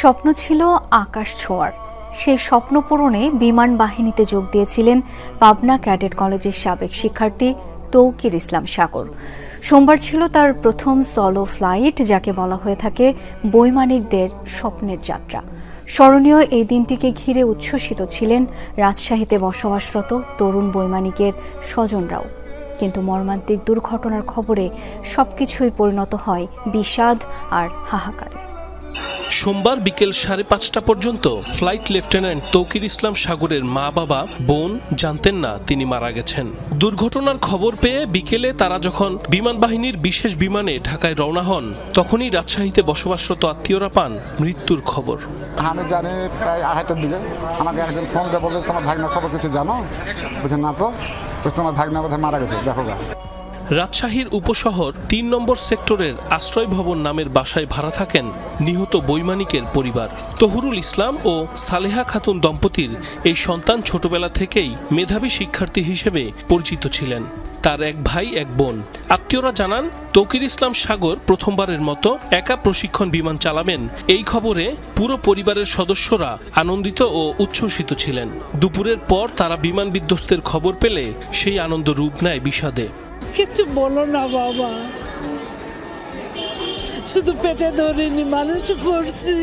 স্বপ্ন ছিল আকাশ ছোঁয়ার। সেই স্বপ্ন পূরণে বিমান বাহিনীতে যোগ দিয়েছিলেন পাবনা ক্যাডেট কলেজের সাবেক শিক্ষার্থী তৌকির ইসলাম সাগর। সোমবার ছিল তার প্রথম সলো ফ্লাইট, যাকে বলা হয়ে থাকে বৈমানিকদের স্বপ্নের যাত্রা। স্মরণীয় এই দিনটিকে ঘিরে উচ্ছ্বসিত ছিলেন রাজশাহীতে বসবাসরত তরুণ বৈমানিকের স্বজনরাও। কিন্তু মর্মান্তিক দুর্ঘটনার খবরে সবকিছুই পরিণত হয় বিষাদ আর হাহাকারে। সোমবার বিকেল 5:30 পর্যন্ত ফ্লাইট লেফটেন্যান্ট তৌকির ইসলাম সাগরের মা বাবা বোন জানতেন না তিনি মারা গেছেন। দুর্ঘটনার খবর পেয়ে বিকেলে তারা যখন বিমান বাহিনীর বিশেষ বিমানে ঢাকায় রওনা হন, তখনই রাজশাহীতে বসবাসরত আত্মীয়রা পান মৃত্যুর খবর। আমি জানি প্রায় 2:30টার দিকে আমাকে একজন ফোন দিয়ে বললো, তোমার ভাগনার খবর কিছু জানো? বুঝছেন না তো, তোমার ভাগনা বোধহয় মারা গেছে, দেখো। রাজশাহীর উপশহর 3 নম্বর সেক্টরের আশ্রয় ভবন নামের বাসায় ভাড়া থাকেন নিহত বৈমানিকের পরিবার। তহুরুল ইসলাম ও সালেহা খাতুন দম্পতির এই সন্তান ছোটবেলা থেকেই মেধাবী শিক্ষার্থী হিসেবে পরিচিত ছিলেন। তার এক ভাই এক বোন। আত্মীয়রা জানান, তৌকির ইসলাম সাগর প্রথমবারের মতো একা প্রশিক্ষণ বিমান চালাবেন এই খবরে পুরো পরিবারের সদস্যরা আনন্দিত ও উচ্ছ্বসিত ছিলেন। দুপুরের পর তারা বিমান বিধ্বস্তের খবর পেলে সেই আনন্দ রূপ নেয় বিষাদে। কিছু বলো না বাবা, শুধু পেটে ধরিনি, মানুষ করছি।